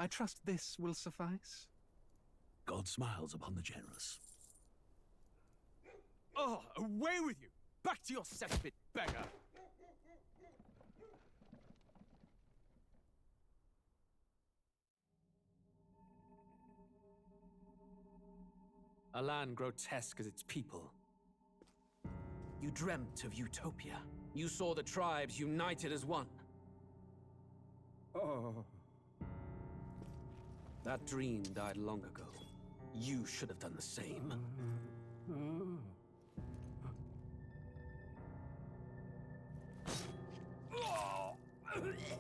I trust this will suffice? God smiles upon the generous. Oh, away with you! Back to your cesspit, beggar! A land grotesque as its people. You dreamt of utopia. You saw the tribes united as one. Oh. That dream died long ago. You should have done the same.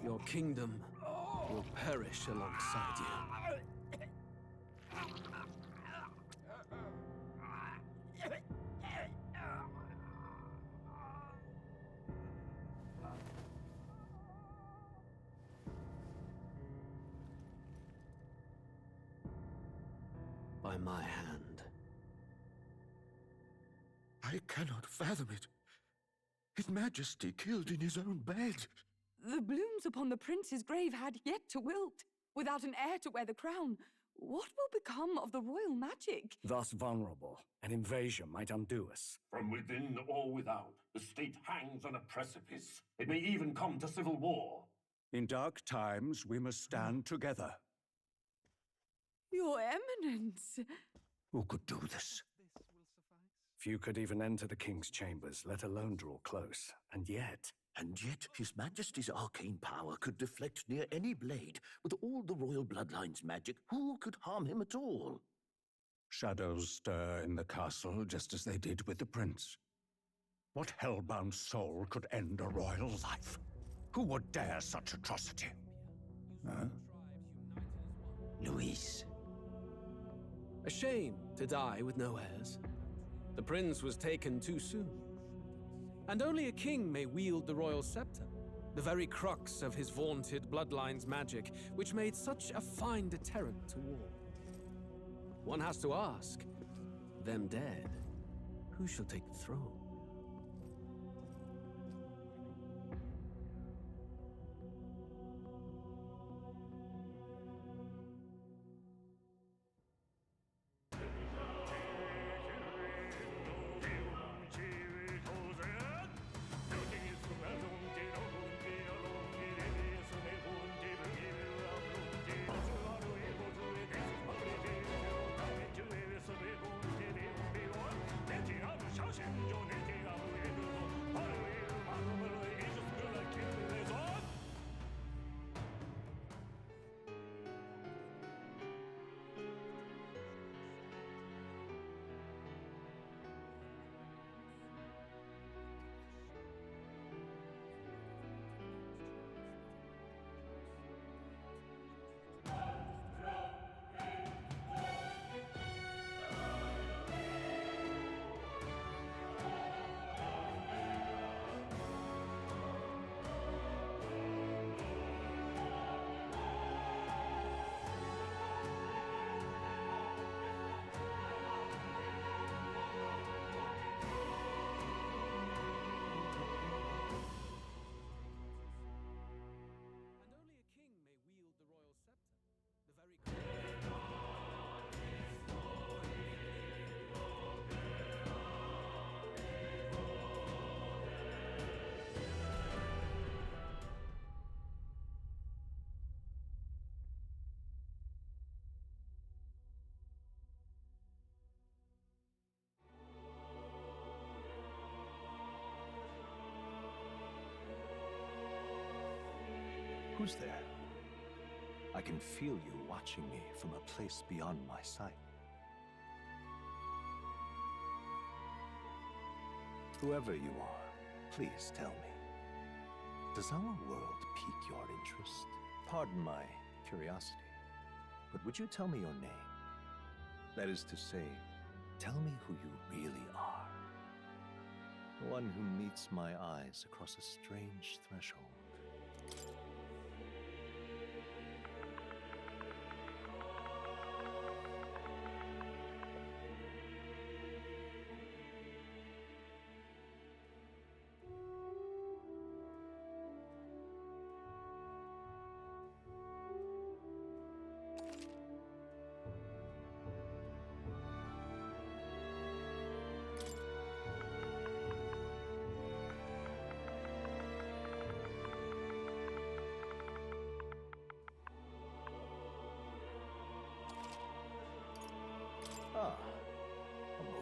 Your kingdom will perish alongside you. By my hand. I cannot fathom it. His Majesty killed in his own bed. The blooms upon the prince's grave had yet to wilt. Without an heir to wear the crown, what will become of the royal magic? Thus vulnerable, an invasion might undo us. From within or without, the state hangs on a precipice. It may even come to civil war. In dark times, we must stand together. Your Eminence! Who could do this? Few could even enter the king's chambers, let alone draw close. And yet His Majesty's arcane power could deflect near any blade. With all the royal bloodline's magic, who could harm him at all? shadows stir in the castle just as they did with the prince. What hellbound soul could end a royal life? Who would dare such atrocity? Huh? Luis. A shame to die with no heirs. The prince was taken too soon. And only a king may wield the royal scepter, the very crux of his vaunted bloodline's magic, which made such a fine deterrent to war. One has to ask, them dead, who shall take the throne? Who's there? I can feel you watching me from a place beyond my sight. Whoever you are, please tell me. Does our world pique your interest? Pardon my curiosity, but would you tell me your name? That is to say, tell me who you really are. The one who meets my eyes across a strange threshold.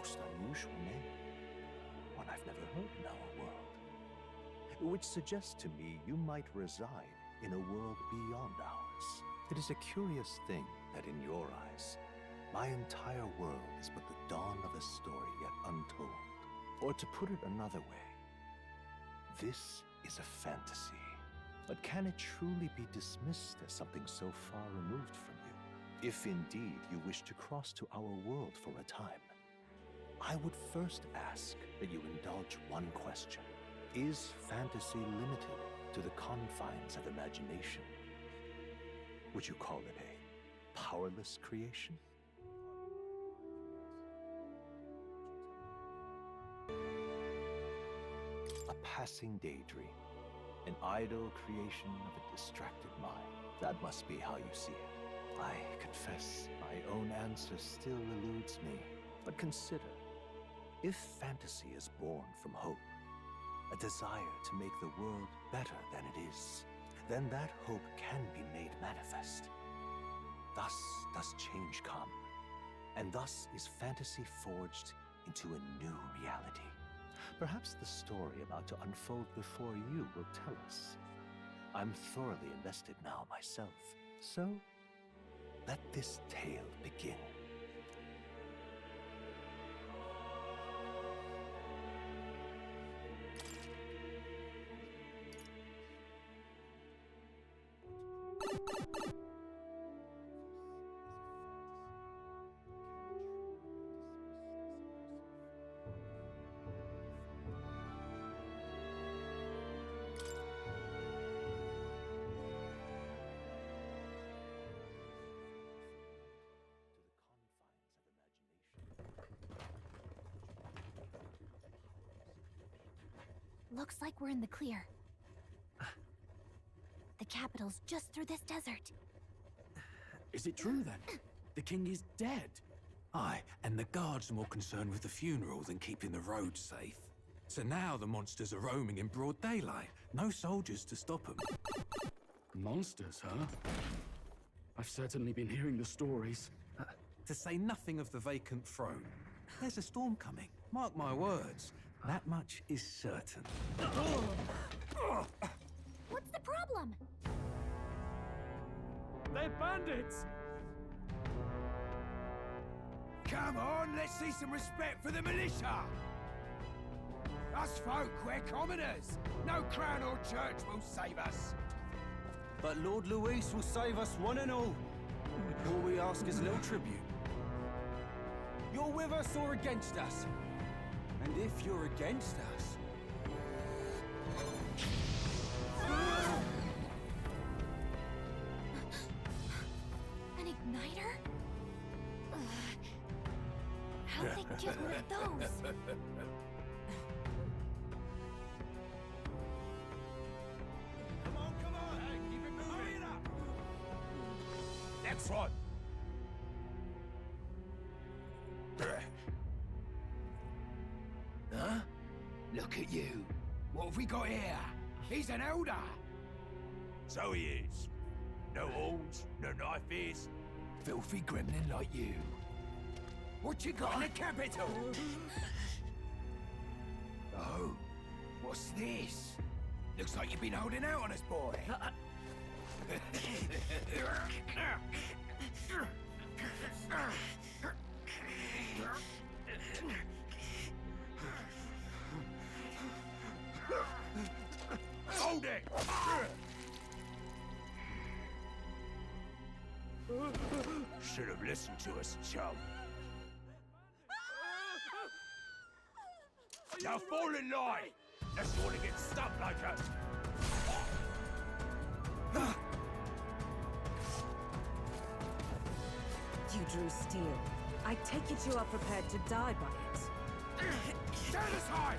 most unusual name. One I've never heard in our world. Which suggests to me you might reside in a world beyond ours. It is a curious thing that in your eyes, my entire world is but the dawn of a story yet untold. Or to put it another way, this is a fantasy. But can it truly be dismissed as something so far removed from you? If indeed you wish to cross to our world for a time, I would first ask that you indulge one question. Is fantasy limited to the confines of imagination? Would you call it a powerless creation? A passing daydream, an idle creation of a distracted mind. That must be how you see it. I confess my own answer still eludes me. But consider, if fantasy is born from hope, a desire to make the world better than it is, then that hope can be made manifest. Thus does change come, and thus is fantasy forged into a new reality. Perhaps the story about to unfold before you will tell us. I'm thoroughly invested now myself, so let this tale begin. Looks like we're in the clear. The capital's just through this desert. Is it true then? The king is dead? Aye, and the guards are more concerned with the funeral than keeping the roads safe. So now the monsters are roaming in broad daylight. No soldiers to stop them. Monsters, huh? I've certainly been hearing the stories. To say nothing of the vacant throne. There's a storm coming. Mark my words. That much is certain. What's the problem? They're bandits! Come on, let's see some respect for the militia! Us folk, we're commoners. No crown or church will save us. But Lord Luis will save us one and all. All we ask is a little tribute. You're with us or against us? And if you're against us... An igniter? How'd they get one of those? Come on, hey, keep it moving. Hurry it up. Next one. Huh? Look at you. What have we got here? He's an elder. So he is. No horns, no knife ears. Filthy gremlin like you. What you got in the capital? Oh, what's this? Looks like you've been holding out on us, boy. Hold it! Should have listened to us, chum. Now fall in line! Unless you want to get stuck like us. You drew steel. I take it you are prepared to die by it. Stand aside!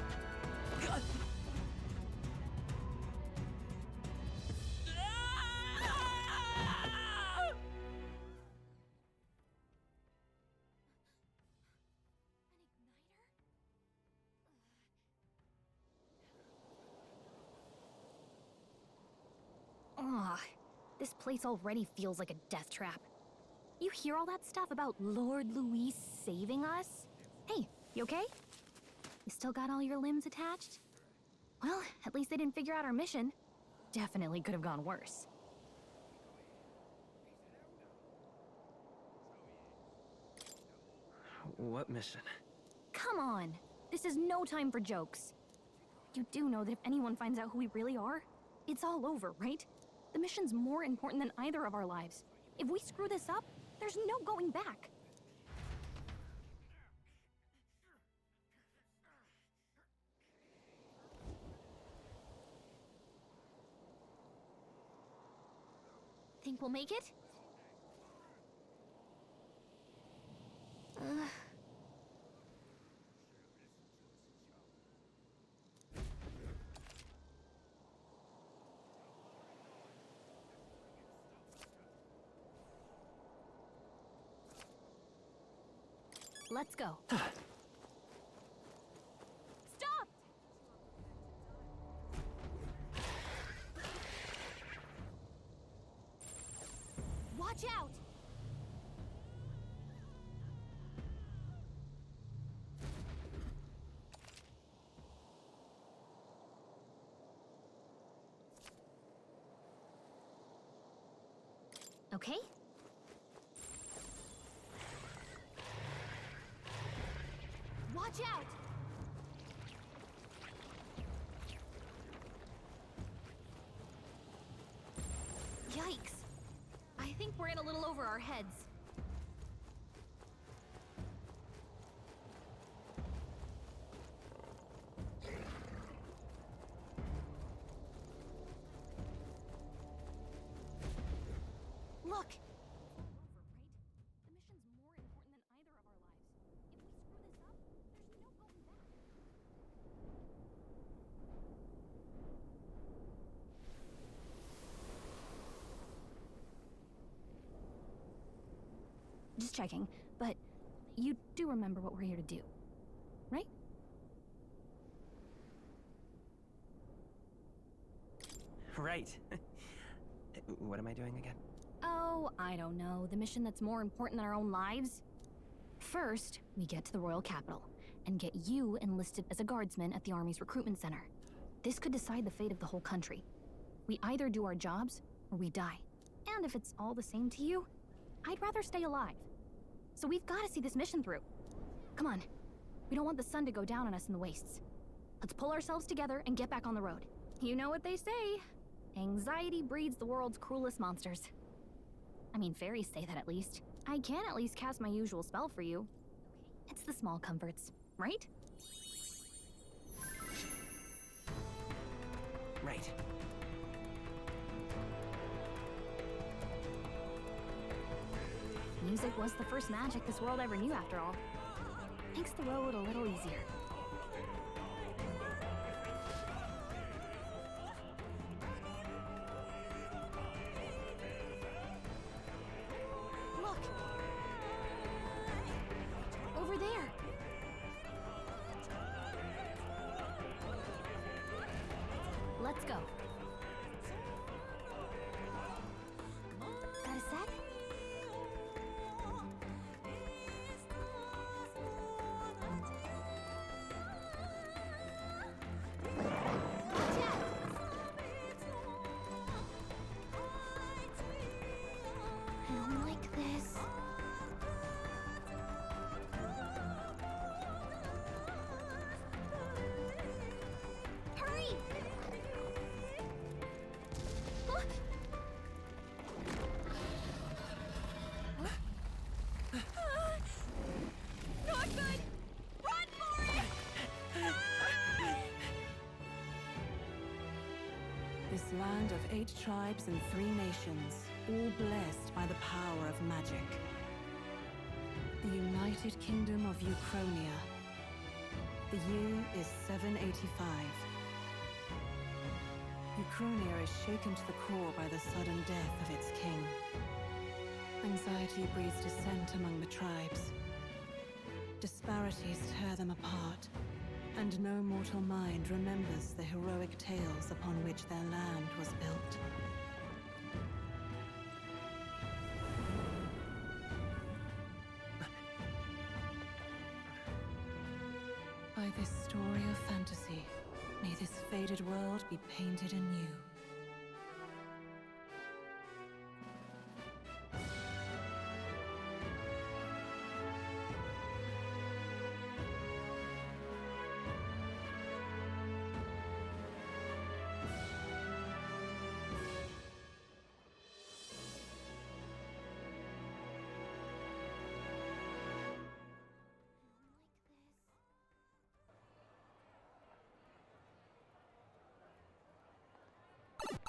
Ugh, this place already feels like a death trap. You hear all that stuff about Lord Luis saving us? Hey, You okay? You still got all your limbs attached? Well, at least they didn't figure out our mission. Definitely could have gone worse. What mission? Come on! This is no time for jokes. You do know that if anyone finds out who we really are, it's all over, right? The mission's more important than either of our lives. If we screw this up, there's no going back. Think we'll make it? Let's go. Stop! Watch out! Okay? Watch out! Yikes. I think we're in a little over our heads. Look! The mission's more important than either of our lives. If we screw this up, there's no going back. Just checking, but you do remember what we're here to do, right? Right. What am I doing again? Oh, I don't know. The mission that's more important than our own lives? First, we get to the royal capital and get you enlisted as a guardsman at the army's recruitment center. This could decide the fate of the whole country. We either do our jobs or we die. And if it's all the same to you, I'd rather stay alive. So we've got to see this mission through. Come on. We don't want the sun to go down on us in the wastes. Let's pull ourselves together and get back on the road. You know what they say. Anxiety breeds the world's cruelest monsters. I mean, fairies say that at least. I can at least cast my usual spell for you. It's the small comforts, right? Right. Music was the first magic this world ever knew, after all. Makes the road a little easier. Look! Over there! Let's go. Got a sec? I don't like this. Hurry! Look! Not good! Run for it! This land of 8 tribes and 3 nations, all blessed by the power of magic. The United Kingdom of Uchronia. The year is 785. Uchronia is shaken to the core by the sudden death of its king. Anxiety breeds dissent among the tribes. Disparities tear them apart, and no mortal mind remembers the heroic tales upon which their land was built. this story of fantasy, may this faded world be painted anew.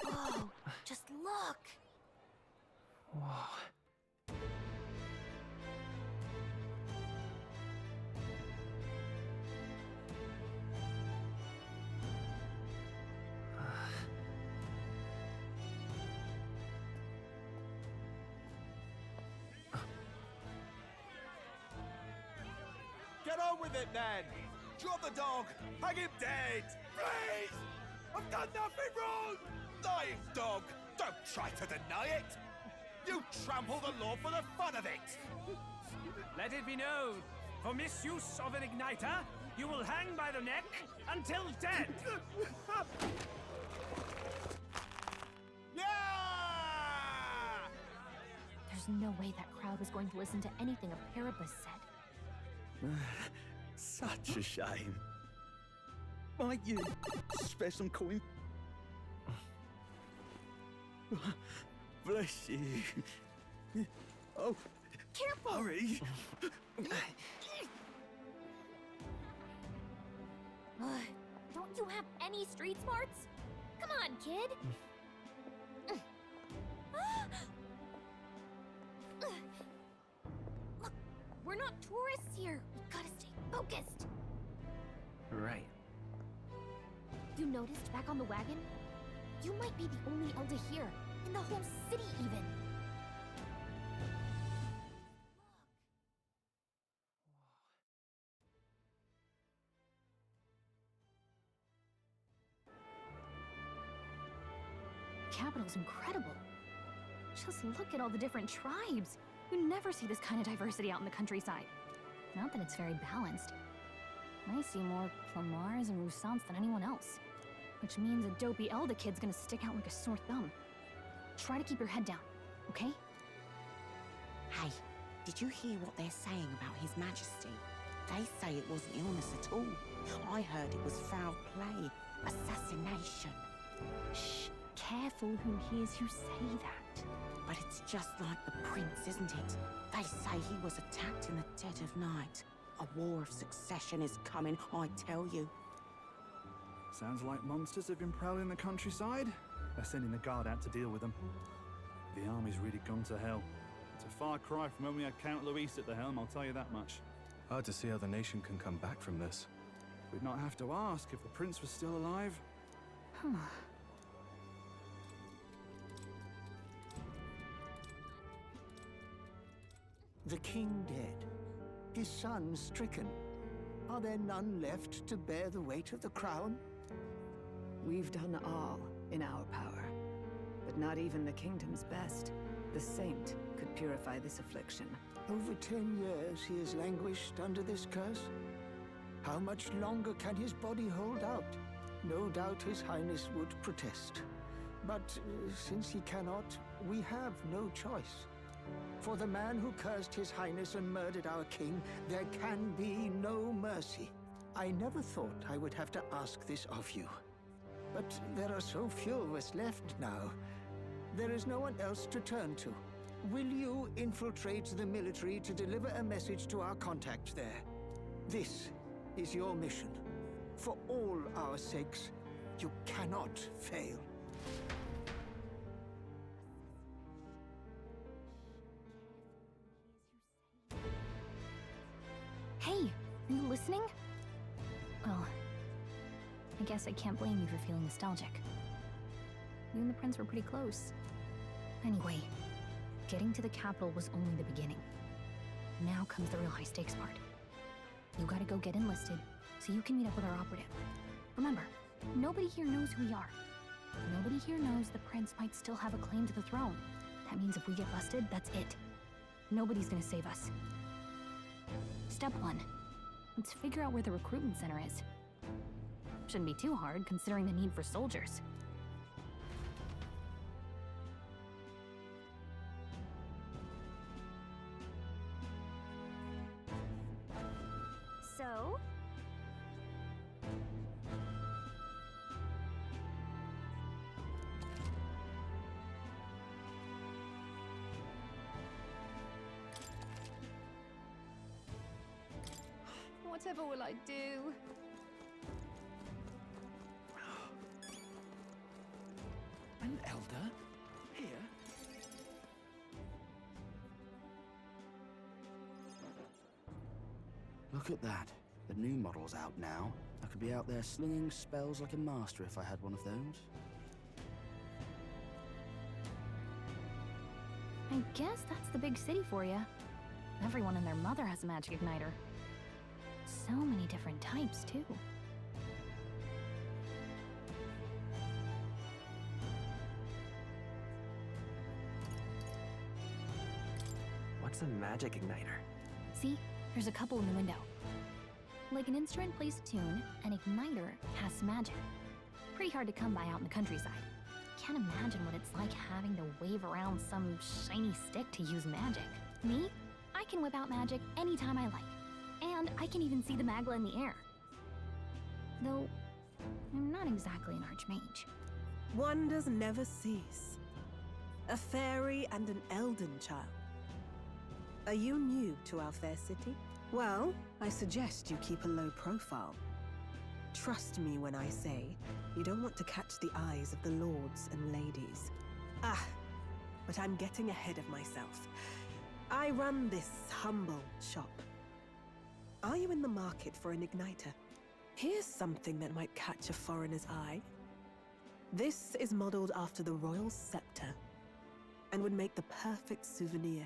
Whoa, just look! Whoa. Get on with it, then! Drop the dog! Hang him dead! Please! I've done nothing wrong! Lying dog! Don't try to deny it! You trample the law for the fun of it! Let it be known, for misuse of an igniter, you will hang by the neck until dead! Yeah! There's no way that crowd was going to listen to anything a Paribus said. Such a shame. Might you spare some coin? Bless you. Oh, careful! Hurry! Don't you have any street smarts? Come on, kid! Look, we're not tourists here. We've gotta stay focused. Right. You noticed back on the wagon? You might be the only elder here, in the whole city even. The capital's incredible. Just look at all the different tribes. You never see this kind of diversity out in the countryside. Not that it's very balanced. I see more Plamars and Roussants than anyone else. Which means a dopey Elda kid's gonna stick out like a sore thumb. Try to keep your head down, okay? Hey, did you hear what they're saying about His Majesty? They say it wasn't illness at all. I heard it was foul play, assassination. Shh, careful who hears you say that. But it's just like the prince, isn't it? They say he was attacked in the dead of night. A war of succession is coming, I tell you. Sounds like monsters have been prowling the countryside. They're sending the guard out to deal with them. The army's really gone to hell. It's a far cry from when we had Count Luis at the helm, I'll tell you that much. Hard to see how the nation can come back from this. We'd not have to ask if the prince was still alive. The king dead, his son stricken. Are there none left to bear the weight of the crown? We've done all in our power, but not even the kingdom's best. The saint could purify this affliction. Over 10 years he has languished under this curse. How much longer can his body hold out? No doubt His Highness would protest. But since he cannot, we have no choice. For the man who cursed His Highness and murdered our king, there can be no mercy. I never thought I would have to ask this of you. But there are so few of us left now. There is no one else to turn to. Will you infiltrate the military to deliver a message to our contact there? This is your mission. For all our sakes, you cannot fail. Hey, are you listening? Well, I guess I can't blame you for feeling nostalgic. You and the prince were pretty close. Anyway, getting to the capital was only the beginning. Now comes the real high-stakes part. You gotta go get enlisted, so you can meet up with our operative. Remember, nobody here knows who we are. Nobody here knows the prince might still have a claim to the throne. That means if we get busted, that's it. Nobody's gonna save us. Step 1. Let's figure out where the recruitment center is. Shouldn't be too hard, considering the need for soldiers. So? Whatever will I do? An elder? Here? Look at that. The new model's out now. I could be out there slinging spells like a master if I had one of those. I guess that's the big city for you. Everyone and their mother has a magic igniter. So many different types, too. What's a magic igniter? See? There's a couple in the window. Like an instrument plays a tune, an igniter casts magic. Pretty hard to come by out in the countryside. Can't imagine what it's like having to wave around some shiny stick to use magic. Me? I can whip out magic anytime I like. And I can even see the magla in the air. Though, I'm not exactly an archmage. Wonders never cease. A fairy and an elden child. Are you new to our fair city? Well, I suggest you keep a low profile. Trust me when I say you don't want to catch the eyes of the lords and ladies. Ah, but I'm getting ahead of myself. I run this humble shop. Are you in the market for an igniter? Here's something that might catch a foreigner's eye. This is modeled after the royal scepter and would make the perfect souvenir.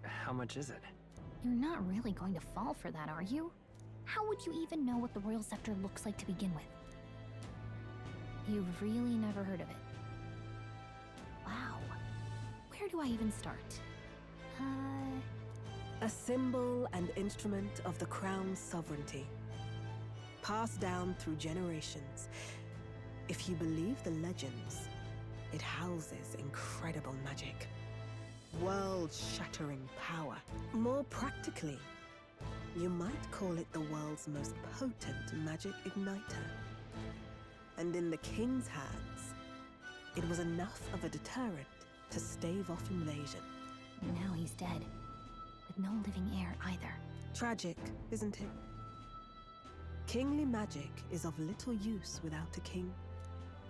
How much is it? You're not really going to fall for that, are you? How would you even know what the royal scepter looks like to begin with? You've really never heard of it. Wow. Where do I even start? A symbol and instrument of the crown's sovereignty. Passed down through generations. If you believe the legends, it houses incredible magic. World-shattering power. More practically, you might call it the world's most potent magic igniter. And in the king's hands, it was enough of a deterrent to stave off invasion. Now he's dead, with no living heir either. Tragic, isn't it? Kingly magic is of little use without a king.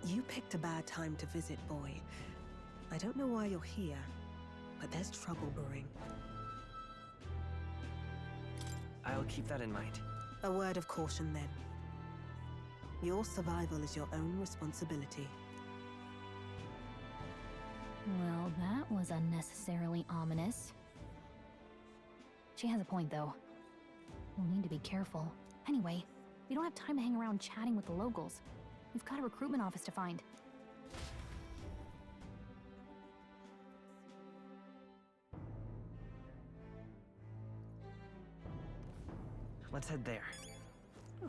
You picked a bad time to visit, boy. I don't know why you're here, but there's trouble brewing. I'll keep that in mind. A word of caution, then. Your survival is your own responsibility. Well, that was unnecessarily ominous. She has a point, though. We'll need to be careful. Anyway, we don't have time to hang around chatting with the locals. We've got a recruitment office to find. Let's head there. Oh.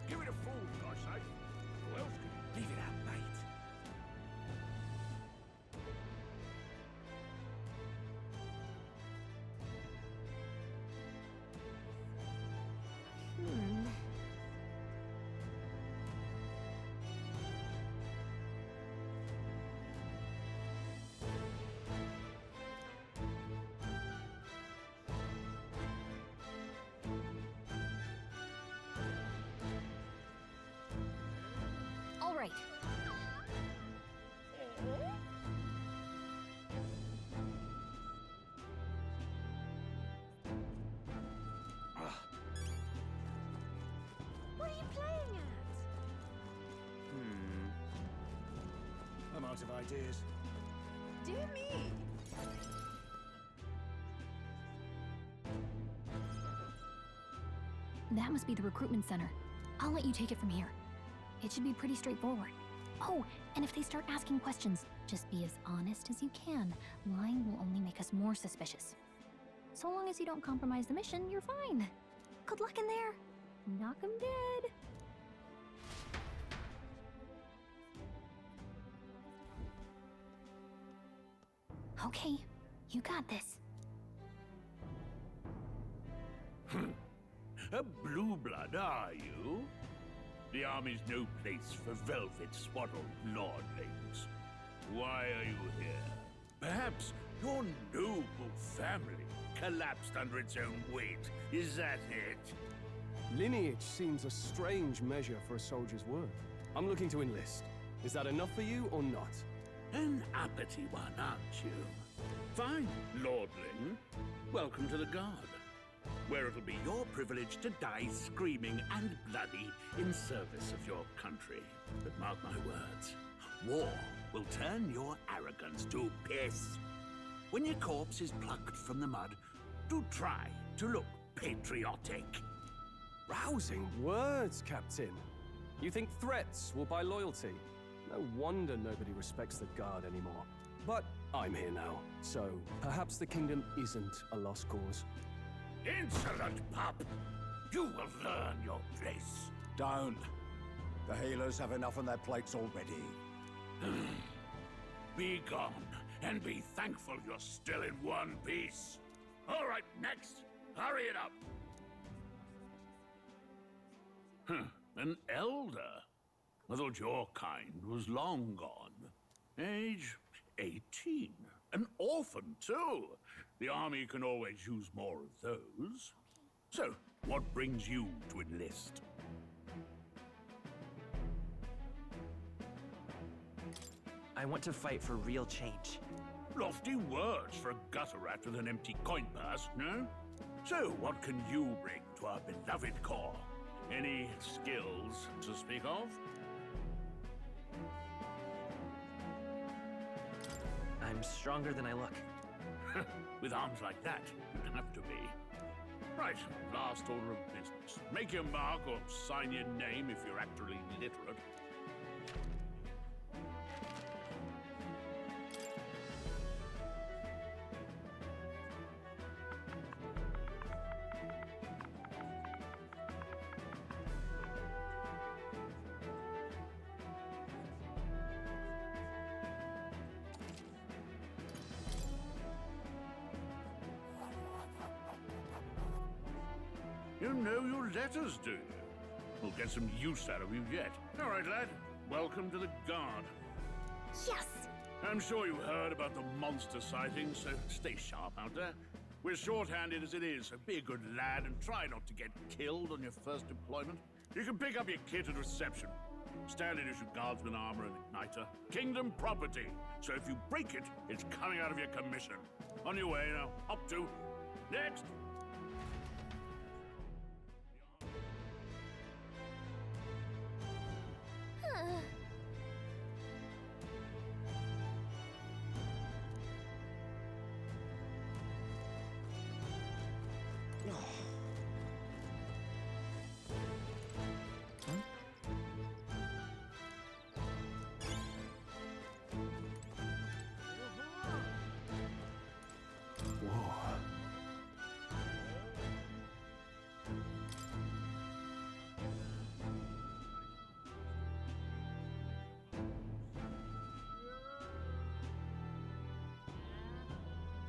Give it a fool, for God's sake. Who else could leave it out, mate? All right. What are you playing at? I'm out of ideas. Dear me! That must be the recruitment center. I'll let you take it from here. It should be pretty straightforward. Oh, and if they start asking questions, just be as honest as you can. Lying will only make us more suspicious. So long as you don't compromise the mission, you're fine. Good luck in there. Knock 'em dead. Okay, you got this. A blue blood, are you? The army's no place for velvet-swaddled lordlings. Why are you here? Perhaps your noble family collapsed under its own weight. Is that it? Lineage seems a strange measure for a soldier's worth. I'm looking to enlist. Is that enough for you or not? An uppity one, aren't you? Fine, lordling. Welcome to the Guard, where it'll be your privilege to die screaming and bloody in service of your country. But mark my words, war will turn your arrogance to piss. When your corpse is plucked from the mud, do try to look patriotic. Rousing words, Captain. You think threats will buy loyalty? No wonder nobody respects the Guard anymore. But I'm here now, so perhaps the kingdom isn't a lost cause. Insolent pup! You will learn your place. Don't. The healers have enough on their plates already. Be gone, and be thankful you're still in one piece. All right, next. Hurry it up. An elder? I thought your kind was long gone. Age 18. An orphan, too. The army can always use more of those. So, what brings you to enlist? I want to fight for real change. Lofty words for a gutter rat with an empty coin purse, no? So, what can you bring to our beloved corps? Any skills to speak of? I'm stronger than I look. With arms like that, you'd have to be. Right, last order of business. Make your mark or sign your name if you're actually literate. You know your letters, do you? We'll get some use out of you yet. All right, lad. Welcome to the Guard. Yes! I'm sure you heard about the monster sightings, so stay sharp out there. We're short-handed as it is, so be a good lad and try not to get killed on your first deployment. You can pick up your kit at reception. Standard issue guardsman armor and igniter. Kingdom property. So if you break it, it's coming out of your commission. On your way now. Up to. Next!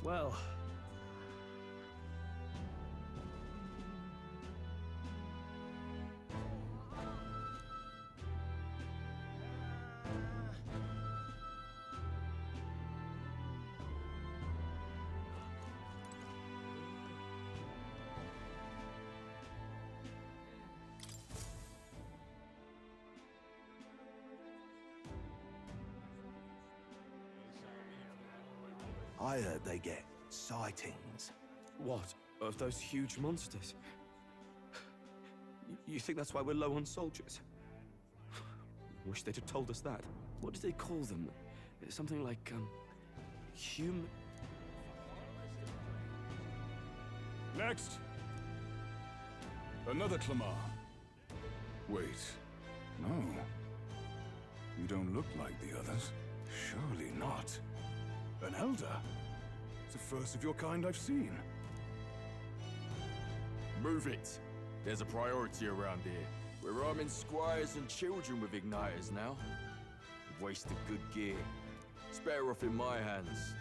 Well... I heard they get sightings. What? Of those huge monsters? You think that's why we're low on soldiers? Wish they'd have told us that. What do they call them? Something like, human... Next! Another Clamar. Wait, no. You don't look like the others. Surely not. An elder? It's the first of your kind I've seen. Move it. There's a priority around here. We're arming squires and children with igniters now. Waste of good gear. It's better off in my hands.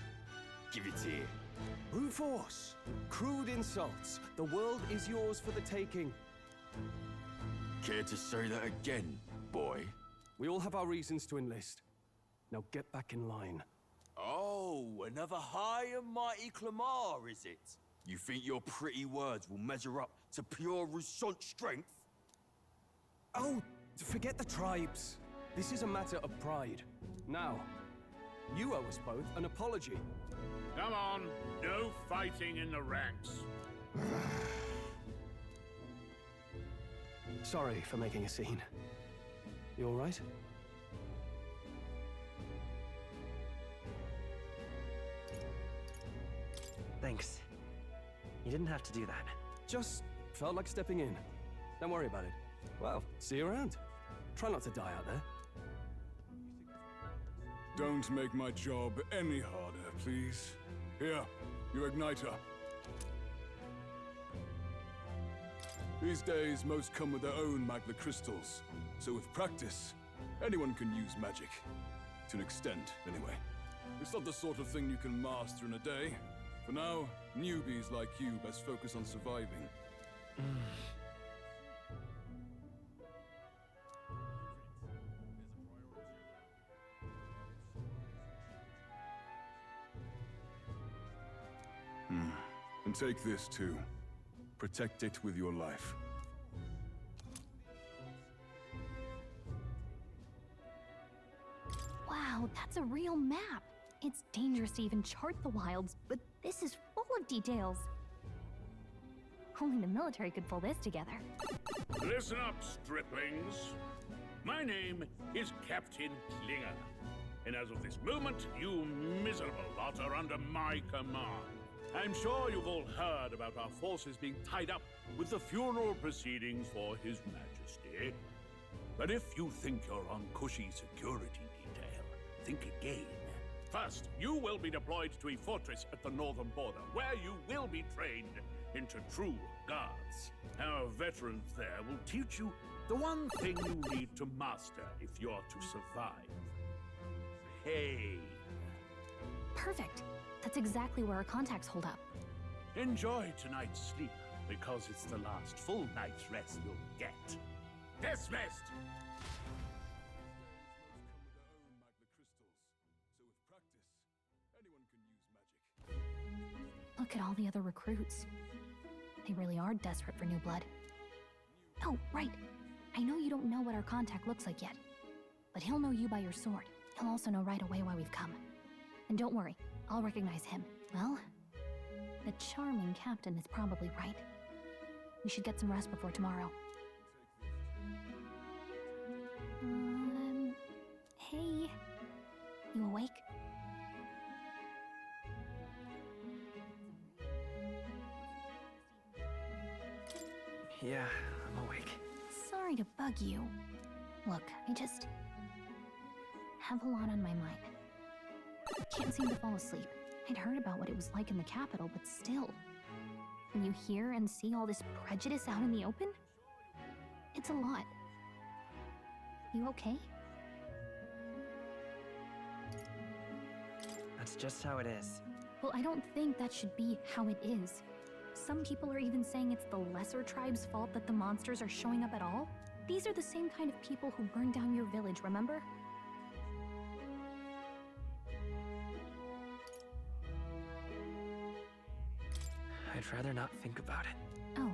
Give it here. Brute force. Crude insults. The world is yours for the taking. Care to say that again, boy? We all have our reasons to enlist. Now get back in line. Oh, another high and mighty Clamar, is it? You think your pretty words will measure up to pure Rousseau strength? Oh, forget the tribes. This is a matter of pride. Now, you owe us both an apology. Come on, no fighting in the ranks. Sorry for making a scene. You all right? Thanks. You didn't have to do that. Just felt like stepping in. Don't worry about it. Well, see you around. Try not to die out there. Don't make my job any harder, please. Here, your igniter. These days, most come with their own magna crystals. So with practice, anyone can use magic. To an extent, anyway. It's not the sort of thing you can master in a day. For now, newbies like you best focus on surviving. And take this too. Protect it with your life. Wow, that's a real map. It's dangerous to even chart the wilds, but this is full of details. Only the military could pull this together. Listen up, striplings. My name is Captain Klinger. And as of this moment, you miserable lot are under my command. I'm sure you've all heard about our forces being tied up with the funeral proceedings for His Majesty. But if you think you're on cushy security detail, think again. First, you will be deployed to a fortress at the northern border, where you will be trained into true guards. Our veterans there will teach you the one thing you need to master if you're to survive. Hey. Perfect. That's exactly where our contacts hold up. Enjoy tonight's sleep, because it's the last full night's rest you'll get. Dismissed! Look at all the other recruits. They really are desperate for new blood. Oh, right. I know you don't know what our contact looks like yet, but he'll know you by your sword. He'll also know right away why we've come. And don't worry, I'll recognize him. Well, the charming captain is probably right. We should get some rest before tomorrow. Hey. You awake? Yeah, I'm awake. Sorry to bug you. Look, I just have a lot on my mind. Can't seem to fall asleep. I'd heard about what it was like in the capital, but still. When you hear and see all this prejudice out in the open, it's a lot. You okay? That's just how it is. Well, I don't think that should be how it is. Some people are even saying it's the lesser tribe's fault that the monsters are showing up at all. These are the same kind of people who burned down your village, remember? I'd rather not think about it. Oh,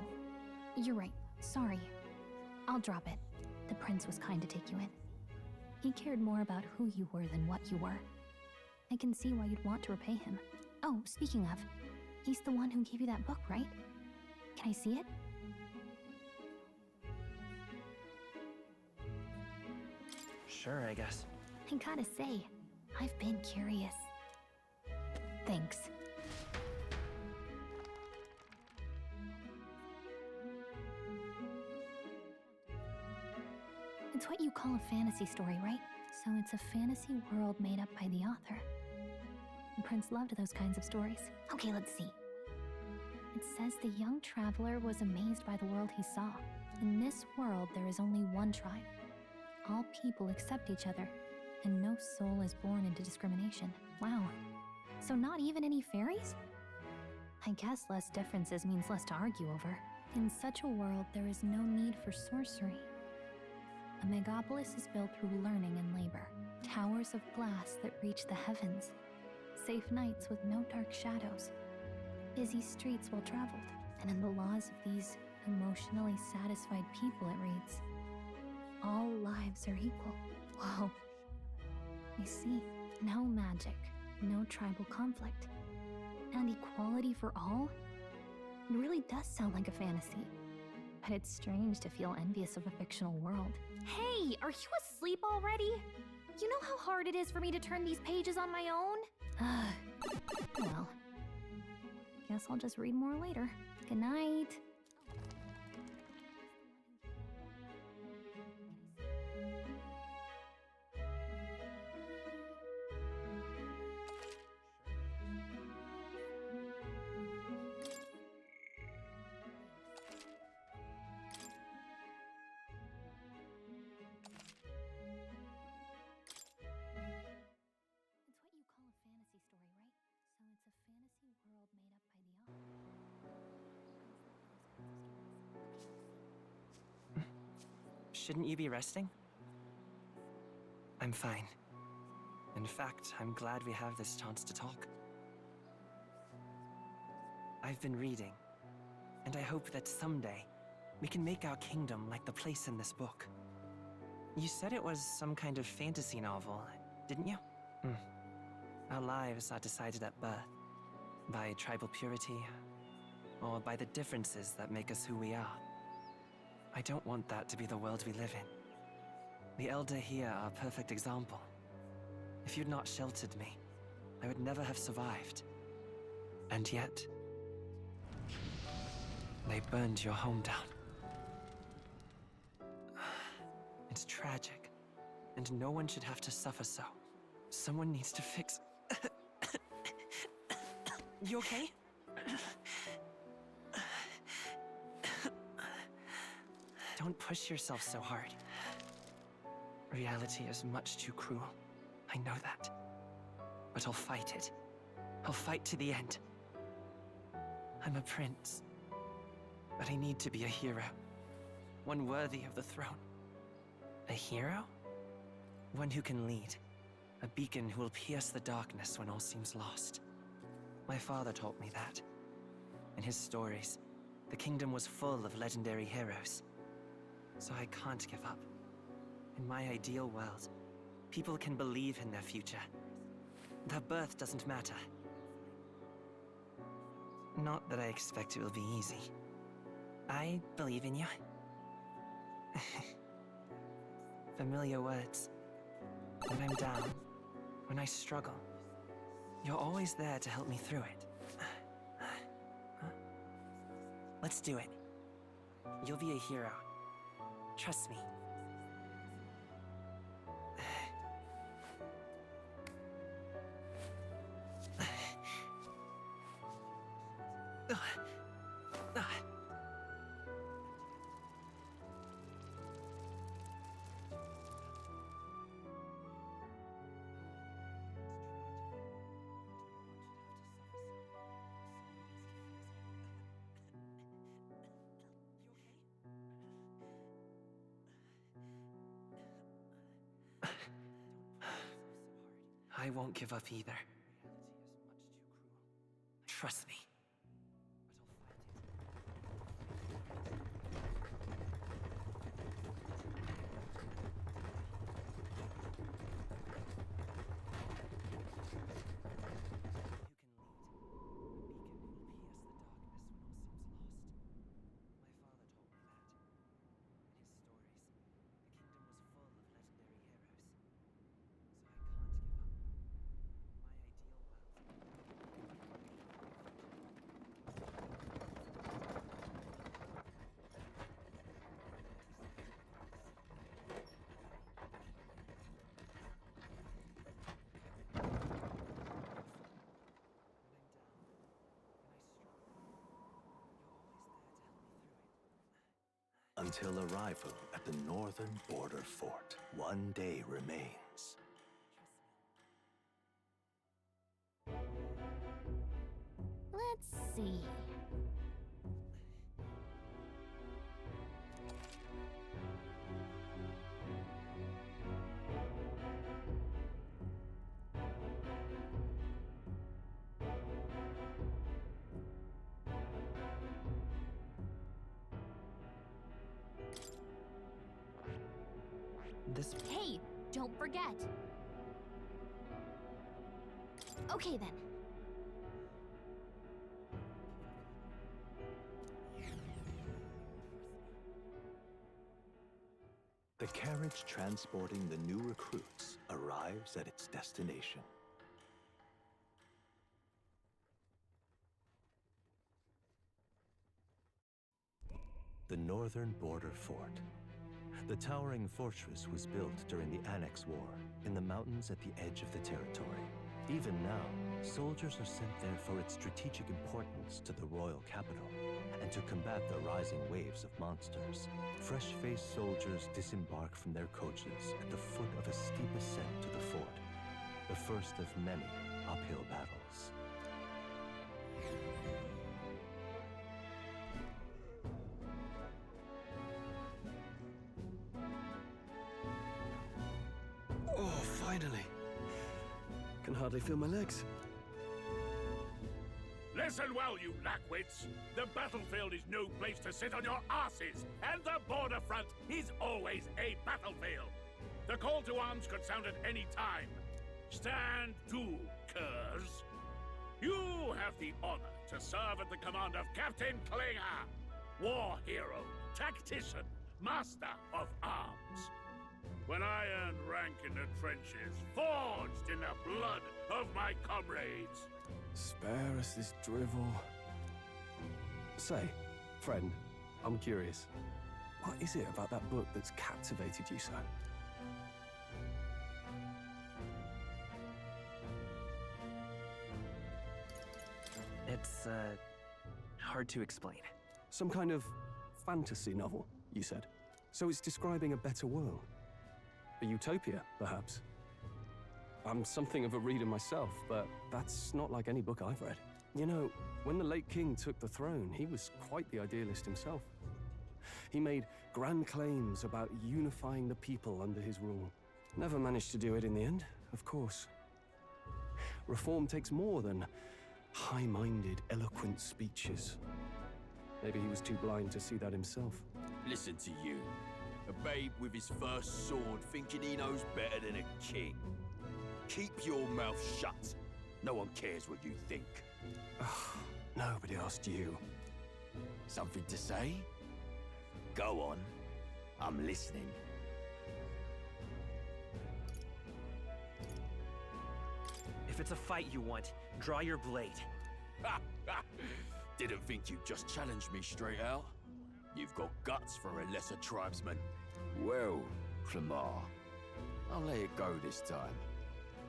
you're right. Sorry. I'll drop it. The prince was kind to take you in. He cared more about who you were than what you were. I can see why you'd want to repay him. Oh, speaking of, he's the one who gave you that book, right? Can I see it? Sure, I guess. I gotta say, I've been curious. Thanks. It's what you call a fantasy story, right? So it's a fantasy world made up by the author. The prince loved those kinds of stories. Okay, let's see. It says the young traveler was amazed by the world he saw. In this world, there is only one tribe. All people accept each other, and no soul is born into discrimination. Wow. So not even any fairies? I guess less differences means less to argue over. In such a world, there is no need for sorcery. A megapolis is built through learning and labor. Towers of glass that reach the heavens. Safe nights with no dark shadows. Busy streets well traveled. And in the laws of these emotionally satisfied people, it reads, all lives are equal. Whoa. I see. No magic, no tribal conflict, and equality for all? It really does sound like a fantasy. But it's strange to feel envious of a fictional world. Hey, are you asleep already? You know how hard it is for me to turn these pages on my own? Well, guess I'll just read more later. Good night. Shouldn't you be resting? I'm fine. In fact, I'm glad we have this chance to talk. I've been reading, and I hope that someday we can make our kingdom like the place in this book. You said it was some kind of fantasy novel, didn't you? Our lives are decided at birth, by tribal purity, or by the differences that make us who we are. I don't want that to be the world we live in. The Elder here are a perfect example. If you'd not sheltered me, I would never have survived. And yet, they burned your home down. It's tragic, and no one should have to suffer so. Someone needs to fix... You okay? Don't push yourself so hard. Reality is much too cruel. I know that. But I'll fight it. I'll fight to the end. I'm a prince. But I need to be a hero. One worthy of the throne. A hero? One who can lead. A beacon who will pierce the darkness when all seems lost. My father taught me that. In his stories, the kingdom was full of legendary heroes. So I can't give up. In my ideal world, people can believe in their future. Their birth doesn't matter. Not that I expect it will be easy. I believe in you. Familiar words. When I'm down, when I struggle, you're always there to help me through it. Let's do it. You'll be a hero. Trust me. I won't give up either. Trust me. until arrival at the northern border fort. One day remains. Let's see. Hey, don't forget. Okay then. The carriage transporting the new recruits arrives at its destination. The northern border fort. The towering fortress was built during the Annex War in the mountains at the edge of the territory. Even now, soldiers are sent there for its strategic importance to the royal capital and to combat the rising waves of monsters. Fresh-faced soldiers disembark from their coaches at the foot of a steep ascent to the fort, the first of many uphill battles. Oh, finally. Can hardly feel my legs. Listen well, you lackwits. The battlefield is no place to sit on your asses, and the border front is always a battlefield. The call to arms could sound at any time. Stand to, curs. You have the honor to serve at the command of Captain Klinger, war hero, tactician, master of arms. When I earned rank in the trenches, forged in the blood of my comrades. Spare us this drivel. Say, friend, I'm curious. What is it about that book that's captivated you so? It's, hard to explain. Some kind of fantasy novel, you said. So it's describing a better world. A utopia, perhaps. I'm something of a reader myself, but that's not like any book I've read. You know, when the late king took the throne, he was quite the idealist himself. He made grand claims about unifying the people under his rule. Never managed to do it in the end, of course. Reform takes more than high-minded, eloquent speeches. Maybe he was too blind to see that himself. Listen to you. A babe with his first sword thinking he knows better than a king. Keep your mouth shut. No one cares what you think. Nobody asked you. Something to say? Go on. I'm listening. If it's a fight you want, draw your blade. Didn't think you'd just challenge me straight out. You've got guts for a lesser tribesman. Well, Clemar, I'll let it go this time.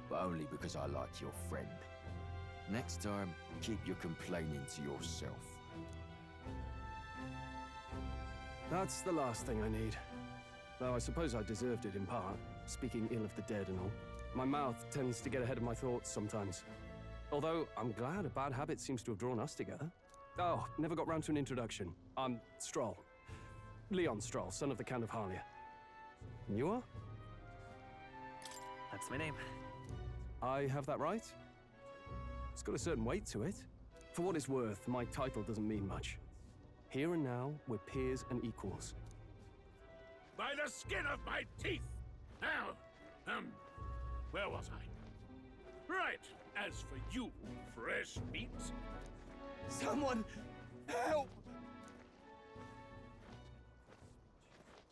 But only because I like your friend. Next time, keep your complaining to yourself. That's the last thing I need. Though I suppose I deserved it in part, speaking ill of the dead and all. My mouth tends to get ahead of my thoughts sometimes. Although, I'm glad a bad habit seems to have drawn us together. Oh, never got round to an introduction. I'm Stroll. Leon Stroll, son of the Count of Harlia. And you are? That's my name. I have that right? It's got a certain weight to it. For what it's worth, my title doesn't mean much. Here and now, we're peers and equals. By the skin of my teeth! Now, where was I? Right, as for you, fresh meat... Someone, help!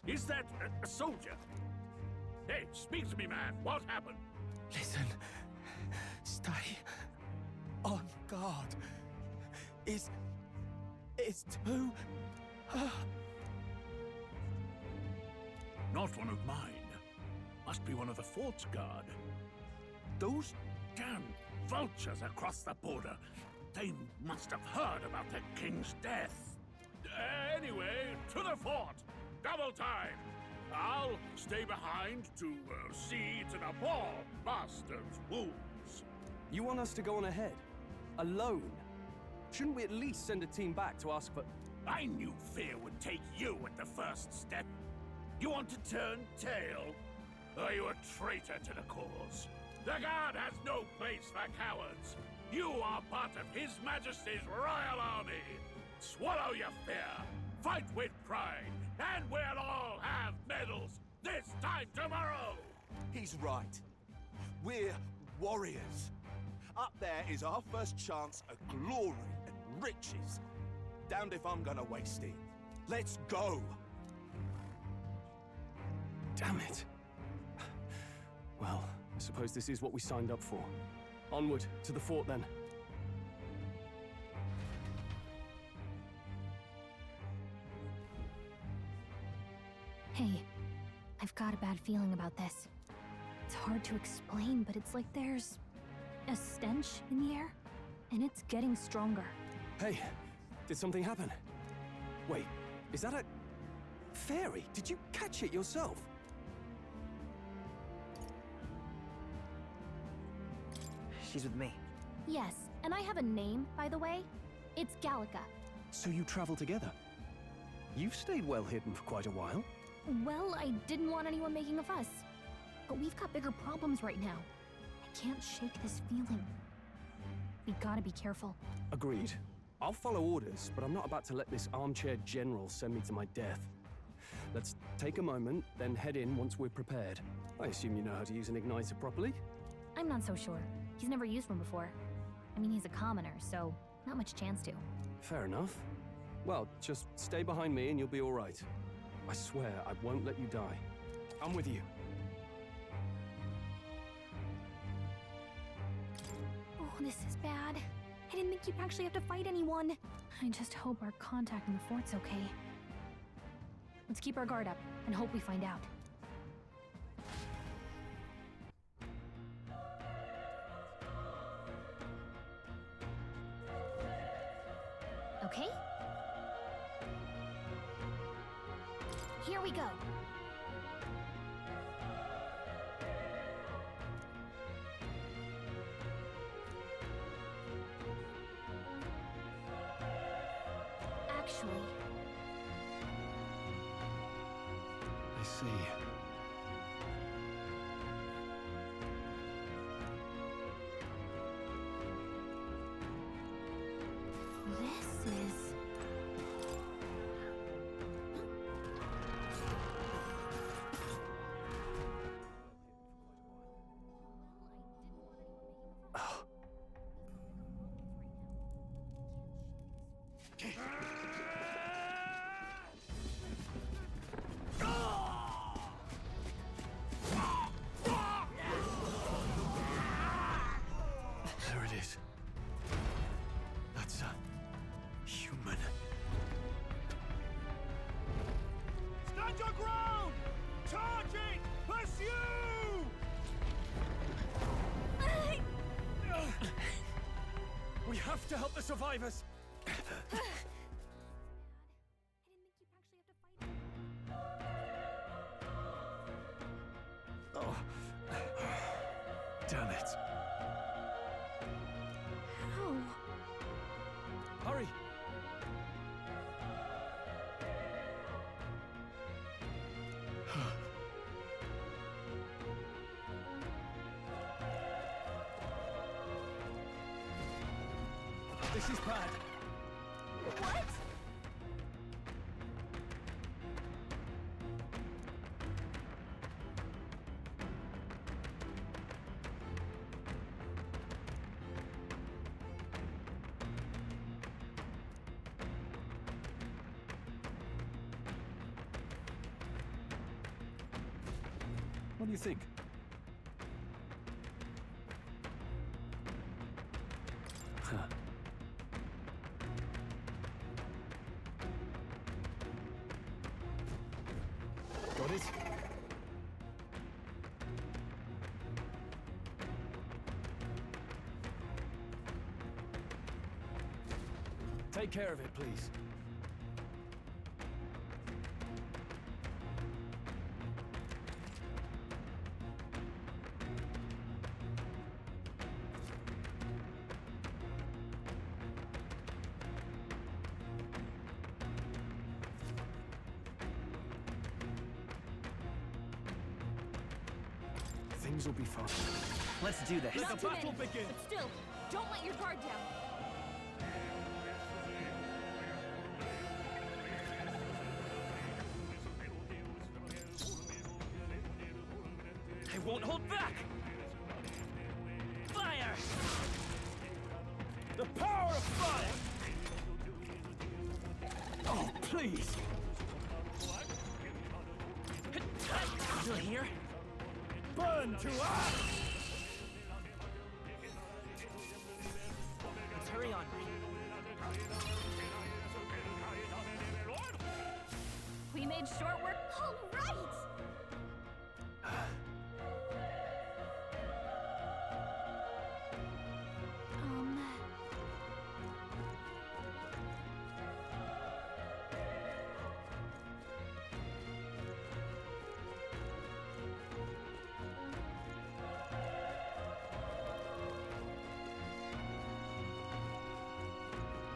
Is that a soldier? Hey, speak to me, man. What happened? Listen. Stay on guard. It's too... Not one of mine. Must be one of the fort's guard. Those damn vultures across the border. They must have heard about the king's death. Anyway, to the fort. double time. I'll stay behind to see to the poor bastard's wounds. You want us to go on ahead? Alone? Shouldn't we at least send a team back to ask for... I knew fear would take you at the first step. You want to turn tail? Are you a traitor to the cause? The Guard has no place for cowards. You are part of His Majesty's Royal Army. Swallow your fear, fight with pride, and we'll all have medals this time tomorrow! He's right. We're warriors. Up there is our first chance at glory and riches. Damned if I'm gonna waste it. Let's go! Damn it. Well, I suppose this is what we signed up for. Onward, to the fort then. Hey, I've got a bad feeling about this. It's hard to explain, but it's like there's a stench in the air, and it's getting stronger. Hey, did something happen? Wait, is that a... fairy? Did you catch it yourself? She's with me. Yes, and I have a name, by the way. It's Gallica. So you travel together? You've stayed well hidden for quite a while. Well, I didn't want anyone making a fuss. But we've got bigger problems right now. I can't shake this feeling. We gotta be careful. Agreed. I'll follow orders, but I'm not about to let this armchair general send me to my death. Let's take a moment, then head in once we're prepared. I assume you know how to use an igniter properly? I'm not so sure. He's never used one before. I mean, he's a commoner, so not much chance to. Fair enough. Well, just stay behind me and you'll be all right. I swear I won't let you die. I'm with you. Oh, this is bad. I didn't think you'd actually have to fight anyone. I just hope our contact in the fort's okay. Let's keep our guard up and hope we find out. Okay? Here we go. Actually... I see. This is... There it is. That's a... human. Stand your ground! Charging! Pursue! We have to help the survivors! Oh. Damn it. How? Hurry! This is bad. What? What do you think? Huh. Got it? Take care of it, please. Things will be fine. Let's do this. Not too many, but still, don't let your guard down. I won't hold back! Fire! The power of fire! Oh, please! Still here? Burn to us! Let's hurry on. We made short work. All right!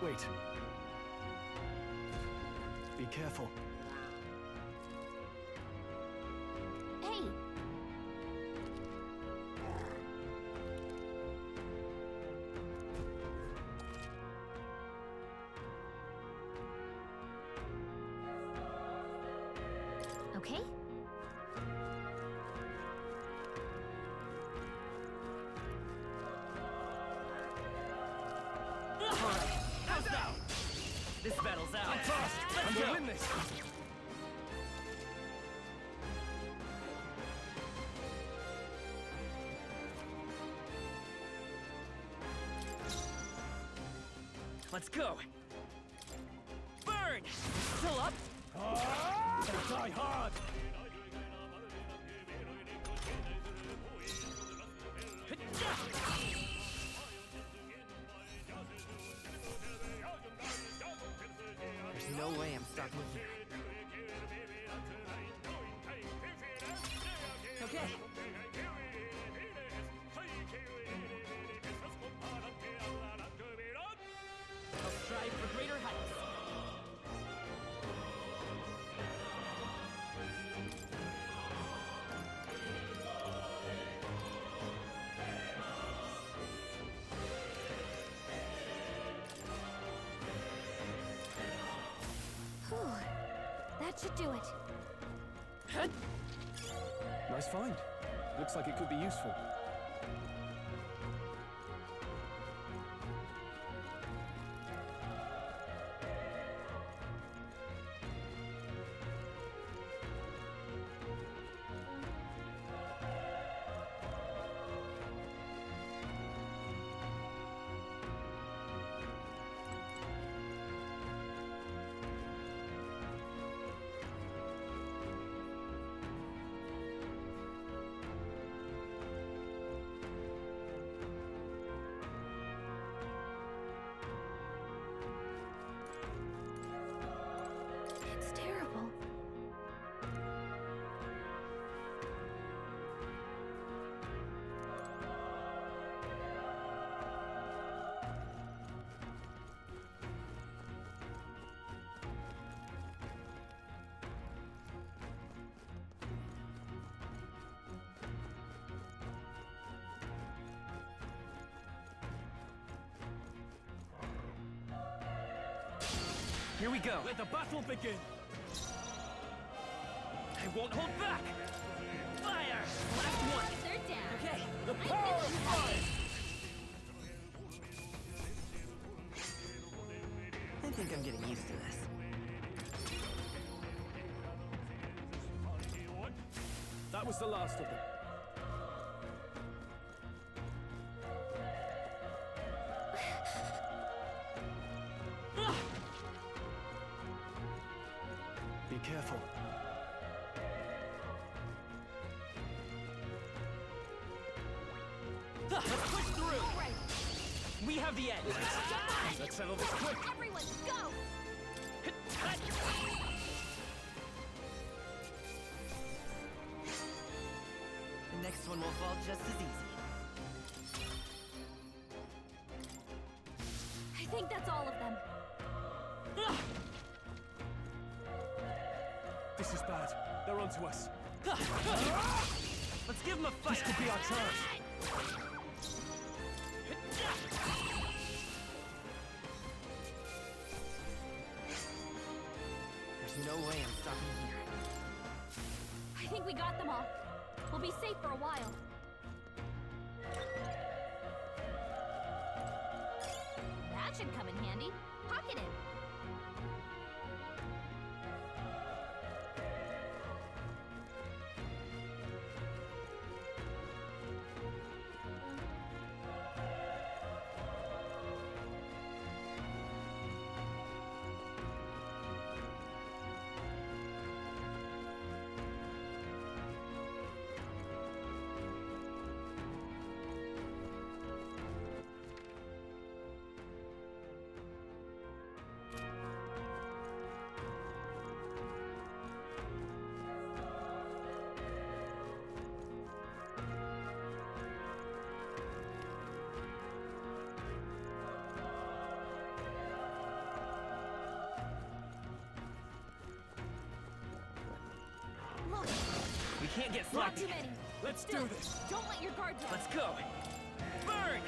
Wait. Be careful. Hey! Okay? This battle's out. I'm fast! Let's I'm go. gonna win this! Let's go. Burn! Still up? Die hard! There's no way I'm stopping here. Okay. I'll strive for greater heights. Whew. That should do it. Nice find. Looks like it could be useful. It's terrible. Here we go. Let the battle begin! I won't hold back. Fire! Last one. They're down. Okay. The power of fire! I think I'm getting used to this. That was the last of them. Be careful. Let's push through. All right. We have the edge. Let's settle this quick. Everyone, go! The next one will fall just as easy. I think that's all of them. This is bad. They're onto us. Let's give him a fight! This could be our chance! There's no way I'm stopping here. I think we got them all. We'll be safe for a while. That should come in handy. Pocket it. Look, We can't get not sloppy. too many. Let's Still, do this! Don't let your guard down. Let's go! Burn!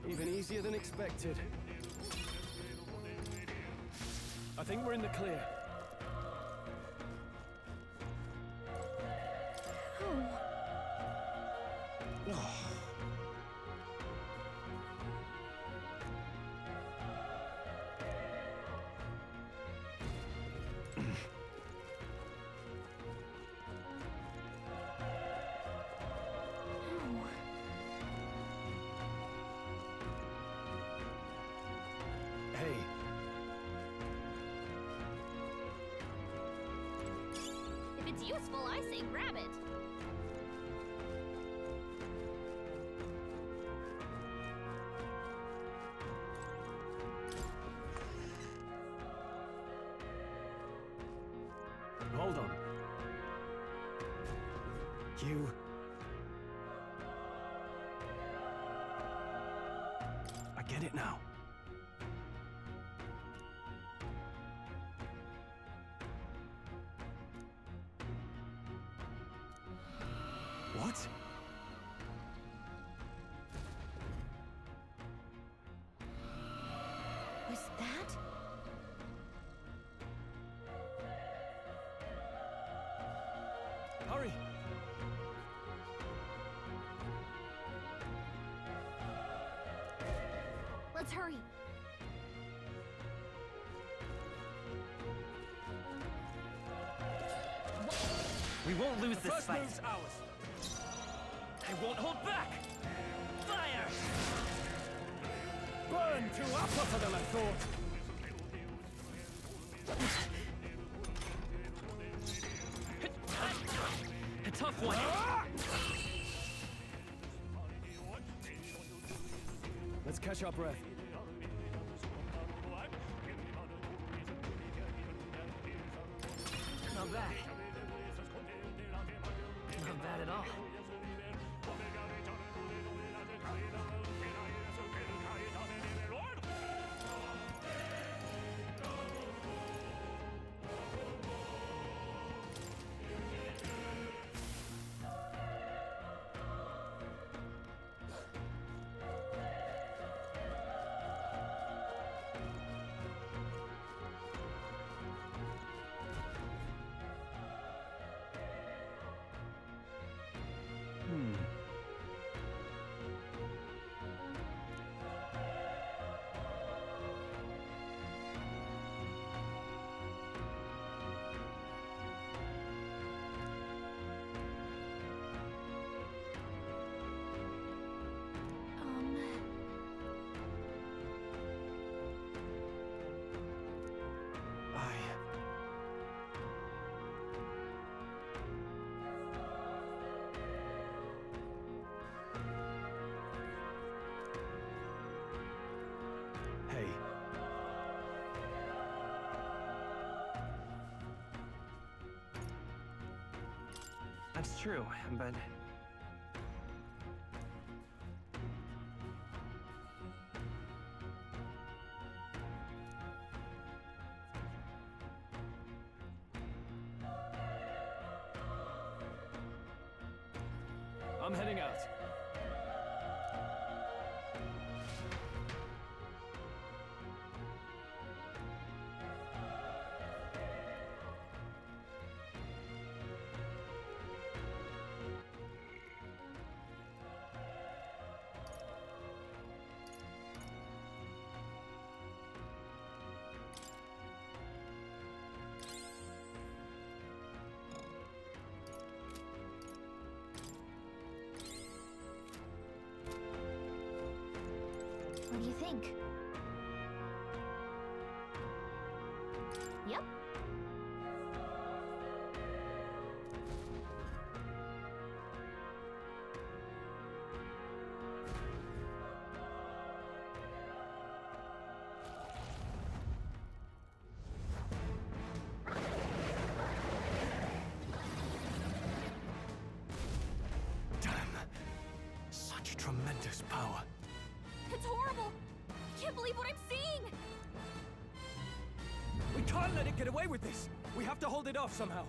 Even easier than expected. I think we're in the clear. Hey, If it's useful, I say grab it. hold on. You... I get it now. What? Was that? Hurry! Let's hurry. We won't lose this First fight. move's ours. I won't hold back! Fire! Burn to up tougher than I thought. A tough one. Let's catch our breath. Not bad. Not bad at all. Hey. That's true, but... I'm heading out. What do you think? Yep. Damn. Such tremendous power. It's horrible! I can't believe what I'm seeing! We can't let it get away with this! We have to hold it off somehow.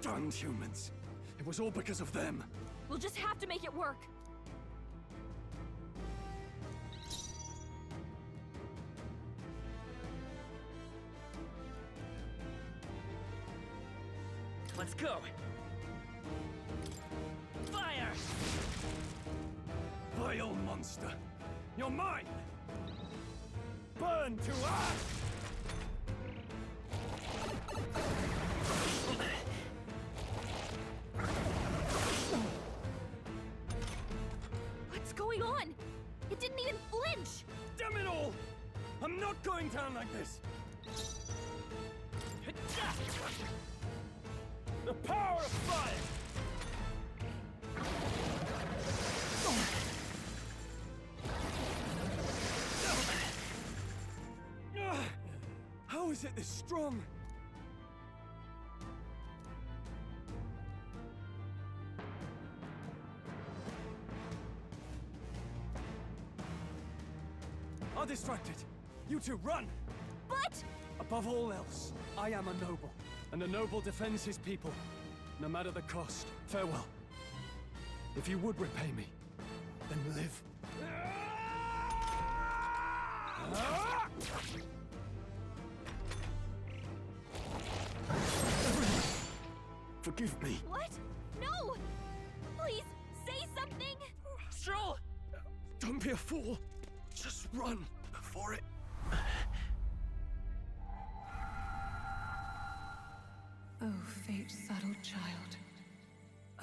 Darned humans. It was all because of them. We'll just have to make it work. Let's go. Fire! Vile monster! You're mine! Burn to ash! What's going on? It didn't even flinch! Damn it all! I'm not going down like this! The power of fire! How is it this strong? I'll distract it. You two run! But... Above all else, I am a noble, and a noble defends his people, no matter the cost. Farewell. If you would repay me, then live. Forgive me. What? No! Please, say something! Stroll! Don't be a fool. Just run before it... Oh, fate-saddled child.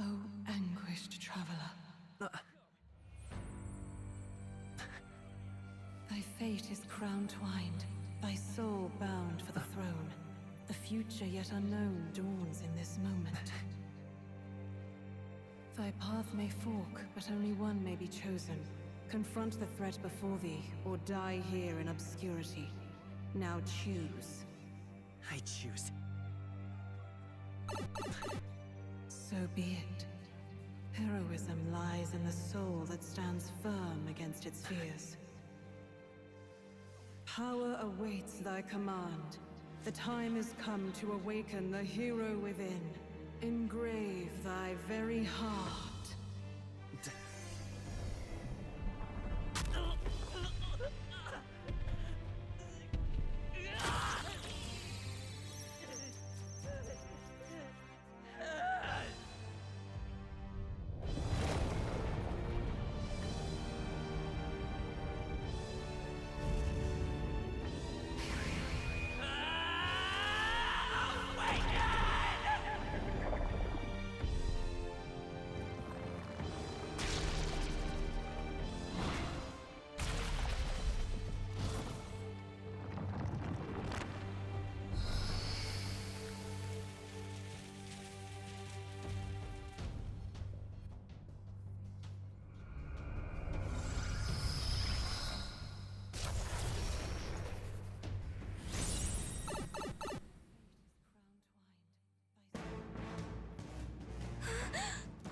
Oh, anguished traveler. Thy fate is crown-twined, thy soul bound for the throne. The future yet unknown dawns in this moment. Thy path may fork, but only one may be chosen. Confront the threat before thee, or die here in obscurity. Now choose. I choose. So be it. Heroism lies in the soul that stands firm against its fears. Power awaits thy command. The time is come to awaken the hero within. Engrave thy very heart.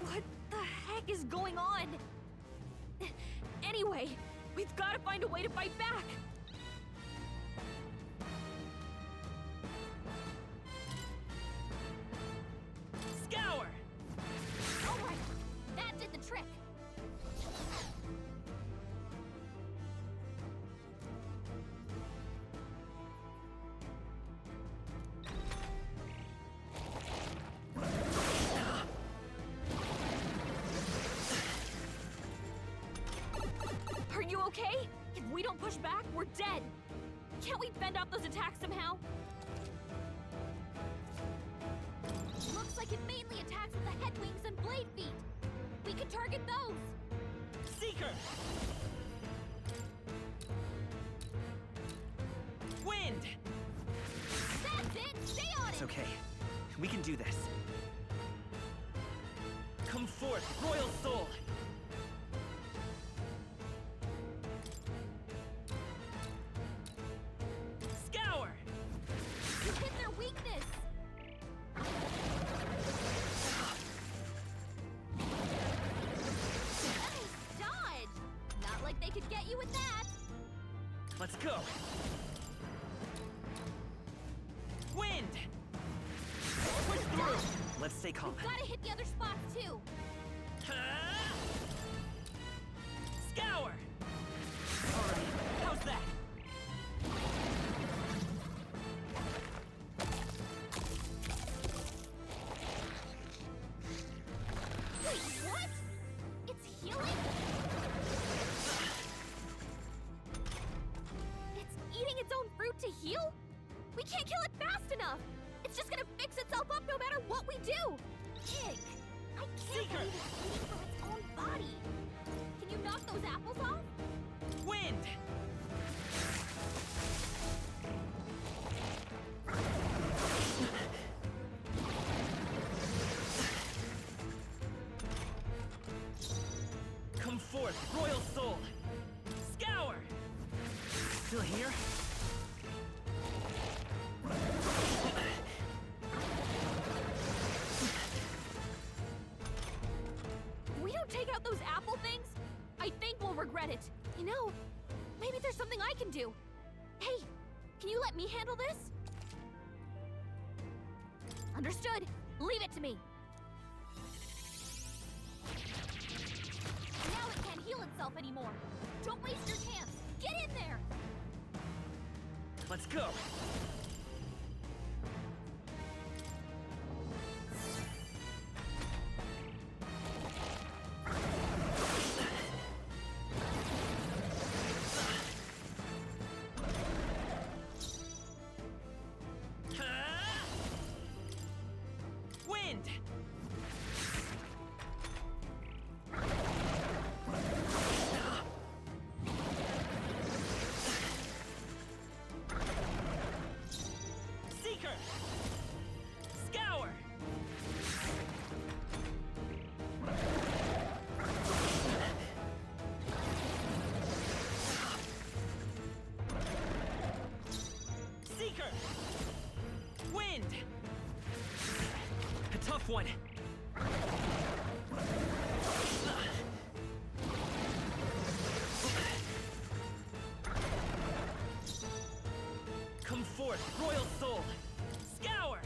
What the heck is going on? Anyway, we've got to find a way to fight back. we don't push back, we're dead. Can't we fend off those attacks somehow? Looks like it mainly attacks with the head wings and blade feet. We could target those. Seeker! Wind! That's it! Stay on It's it! okay. We can do this. Come forth, Royal Soul! Scour! You hit their weakness! Nice dodge! Not like they could get you with that! Let's go! Wind! Push through! Let's stay calm. We've gotta hit the other spots too! Scour! Alright, how's that? Wait, what? It's healing? It's eating its own fruit to heal? We can't kill it fast enough! It's just gonna fix itself up no matter what we do! Pig! I can't believe it's eating from its own body! Can you knock those apples off? Wind! Come forth, Royal Soul! Scour! Still here? If we don't take out those apple things, I think we'll regret it. You know, maybe there's something I can do. Hey, can you let me handle this? Understood. Leave it to me. Now it can't heal itself anymore. Don't waste your chance. Get in there. Let's go! Wind! Seeker! Scour! Seeker! Wind! A tough one. Come forth, Royal Soul! Scour!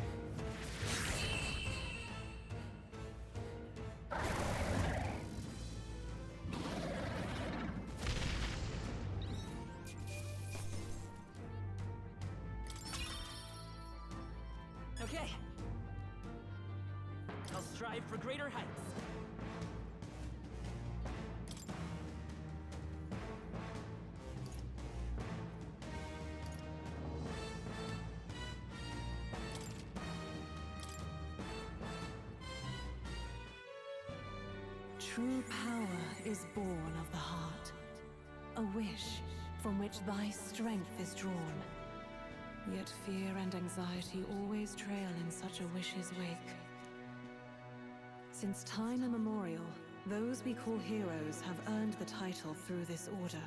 Okay. I'll strive for greater heights. True power is born of the heart, a wish from which thy strength is drawn. Yet fear and anxiety always trail in such a wish's wake. Since time immemorial, those we call heroes have earned the title through this order.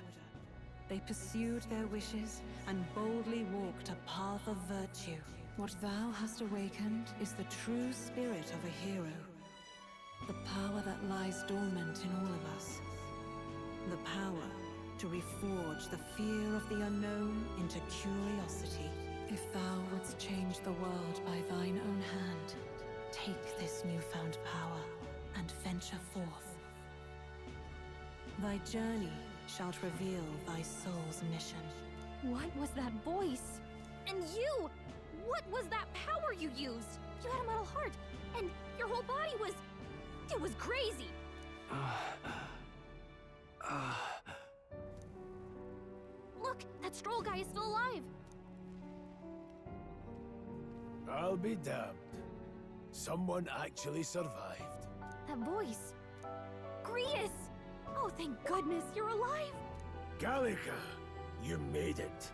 They pursued their wishes and boldly walked a path of virtue. What thou hast awakened is the true spirit of a hero. The power that lies dormant in all of us. The power to reforge the fear of the unknown into curiosity. If thou wouldst change the world by thine own hand, take this newfound power and venture forth. Thy journey shalt reveal thy soul's mission. What was that voice? And you! What was that power you used? You had a metal heart, and your whole body was... It was crazy! Look, that stroll guy is still alive. I'll be damned. Someone actually survived. That voice. Grius! Oh, thank goodness, you're alive! Gallica, you made it.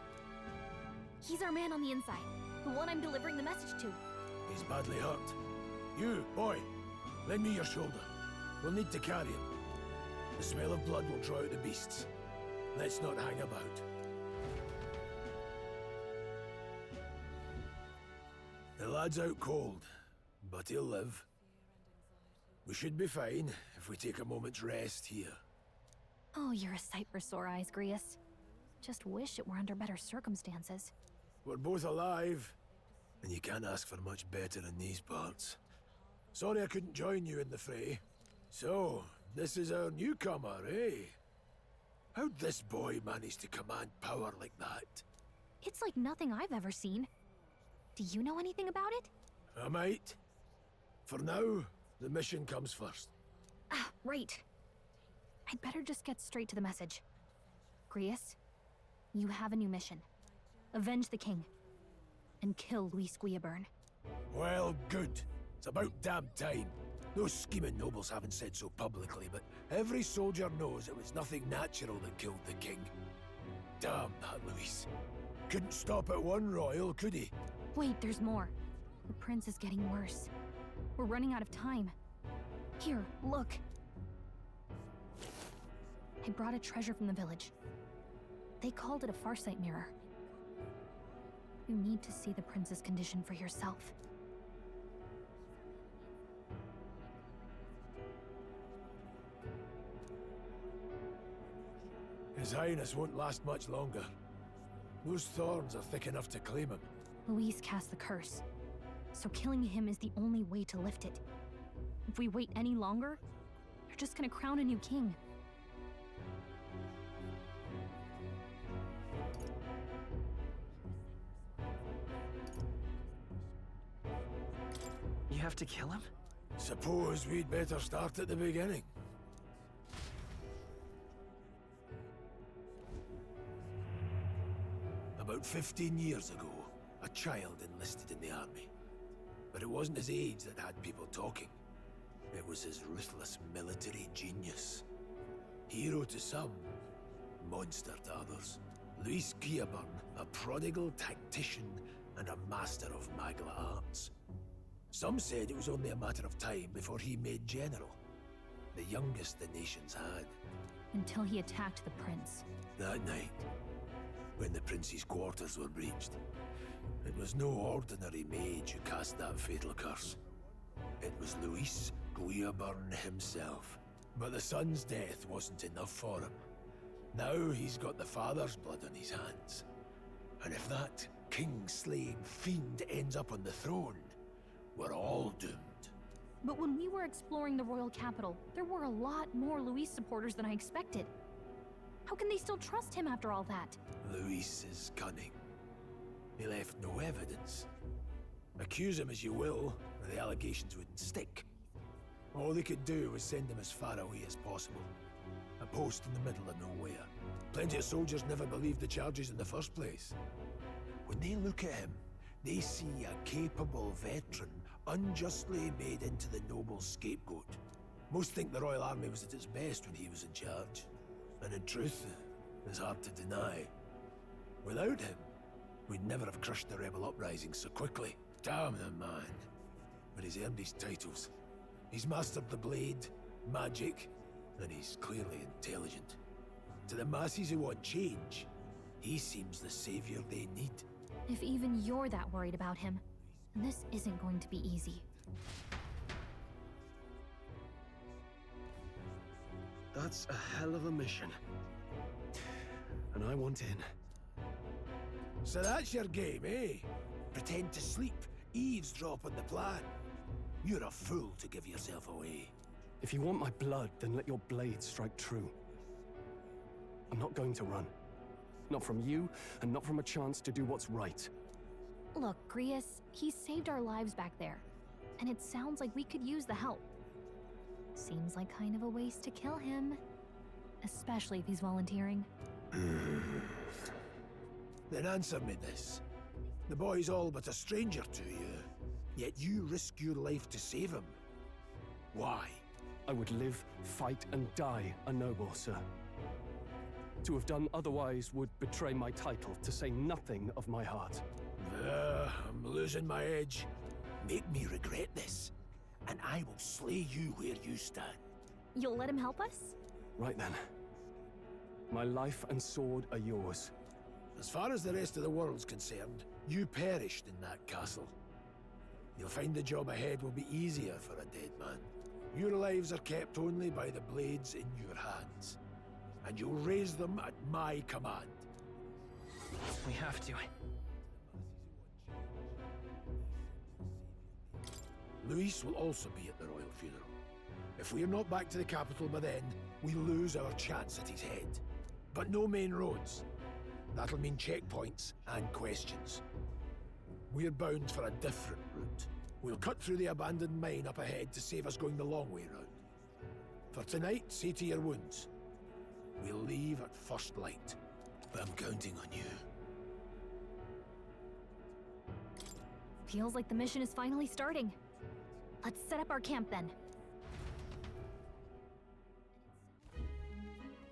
He's our man on the inside, the one I'm delivering the message to. He's badly hurt. You, boy, lend me your shoulder. We'll need to carry him. The smell of blood will draw out the beasts. Let's not hang about. The lad's out cold, but he'll live. We should be fine if we take a moment's rest here. Oh, you're a sight for sore eyes, Grius. Just wish it were under better circumstances. We're both alive, and you can't ask for much better in these parts. Sorry I couldn't join you in the fray. So, this is our newcomer, eh? How'd this boy manage to command power like that? It's like nothing I've ever seen. Do you know anything about it? I might. For now, the mission comes first. Ah, right. I'd better just get straight to the message. Grius, you have a new mission. Avenge the king. And kill Luis Guillaburn. Well, good. It's about damn time. Those scheming nobles haven't said so publicly, but every soldier knows it was nothing natural that killed the king. Damn that Luis. Couldn't stop at one royal, could he? Wait, there's more. The prince is getting worse. We're running out of time. Here, look. I brought a treasure from the village. They called it a farsight mirror. You need to see the prince's condition for yourself. His Highness won't last much longer. Those thorns are thick enough to claim him. Luis cast the curse, so killing him is the only way to lift it. If we wait any longer, they're just gonna crown a new king. You have to kill him? Suppose we'd better start at the beginning. About 15 years ago, a child enlisted in the army. But it wasn't his age that had people talking. It was his ruthless military genius. Hero to some, monster to others. Luis Guillaburn, a prodigal tactician and a master of magla arts. Some said it was only a matter of time before he made general. The youngest the nations had. Until he attacked the prince. That night, when the prince's quarters were breached, it was no ordinary mage who cast that fatal curse. It was Luis Guillaburn himself. But the son's death wasn't enough for him. Now he's got the father's blood on his hands. And if that king-slaying fiend ends up on the throne, we're all doomed. But when we were exploring the royal capital, there were a lot more Luis supporters than I expected. How can they still trust him after all that? Luis is cunning. He left no evidence. Accuse him as you will, the allegations wouldn't stick. All they could do was send him as far away as possible. A post in the middle of nowhere. Plenty of soldiers never believed the charges in the first place. When they look at him, they see a capable veteran unjustly made into the noble's scapegoat. Most think the Royal Army was at its best when he was in charge. And in truth, it's hard to deny. Without him, we'd never have crushed the rebel uprising so quickly. Damn the man. But he's earned his titles. He's mastered the blade, magic, and he's clearly intelligent. To the masses who want change, he seems the savior they need. If even you're that worried about him, this isn't going to be easy. That's a hell of a mission. And I want in. So that's your game, eh? Pretend to sleep, eavesdrop on the plan. You're a fool to give yourself away. If you want my blood, then let your blade strike true. I'm not going to run. Not from you, and not from a chance to do what's right. Look, Grius, he saved our lives back there. And it sounds like we could use the help. Seems like kind of a waste to kill him. Especially if he's volunteering. Then answer me this. The boy's all but a stranger to you, yet you risk your life to save him. Why? I would live, fight, and die a noble, sir. To have done otherwise would betray my title, to say nothing of my heart. I'm losing my edge. Make me regret this, and I will slay you where you stand. You'll let him help us? Right then. My life and sword are yours. As far as the rest of the world's concerned, you perished in that castle. You'll find the job ahead will be easier for a dead man. Your lives are kept only by the blades in your hands, and you'll raise them at my command. We have to. Luis will also be at the royal funeral. If we're not back to the capital by then, we lose our chance at his head. But no main roads. That'll mean checkpoints and questions. We're bound for a different route. We'll cut through the abandoned mine up ahead to save us going the long way round. For tonight, see to your wounds. We'll leave at first light. But I'm counting on you. Feels like the mission is finally starting. Let's set up our camp then.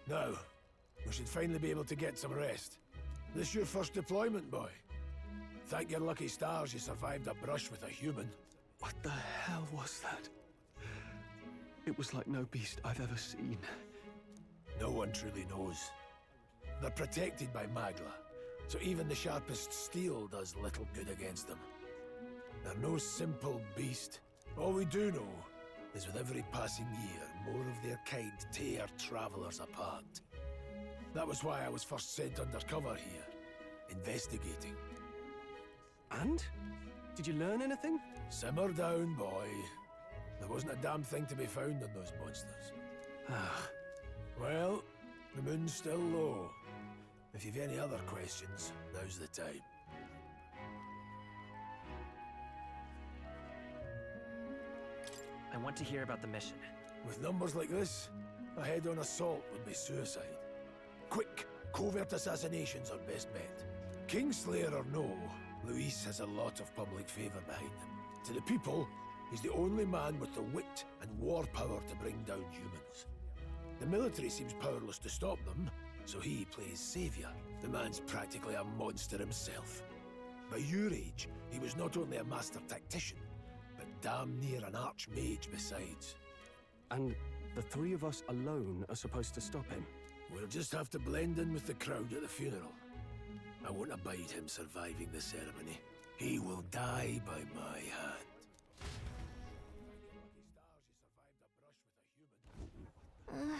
Now, we should finally be able to get some rest. This your first deployment, boy? Thank your lucky stars you survived a brush with a human. What the hell was that? It was like no beast I've ever seen. No one truly knows. They're protected by Magla, so even the sharpest steel does little good against them. They're no simple beast. All we do know is with every passing year, more of their kind tear travelers apart. That was why I was first sent undercover here, investigating. And? Did you learn anything? Simmer down, boy. There wasn't a damn thing to be found on those monsters. Well, the moon's still low. If you've any other questions, now's the time. I want to hear about the mission. With numbers like this, a head-on assault would be suicide. Quick, covert assassinations are best bet. Kingslayer or no, Luis has a lot of public favor behind him. To the people, he's the only man with the wit and war power to bring down humans. The military seems powerless to stop them, so he plays savior. The man's practically a monster himself. By your age, he was not only a master tactician, but damn near an archmage besides. And the three of us alone are supposed to stop him? We'll just have to blend in with the crowd at the funeral. I won't abide him surviving the ceremony. He will die by my hand. Ugh.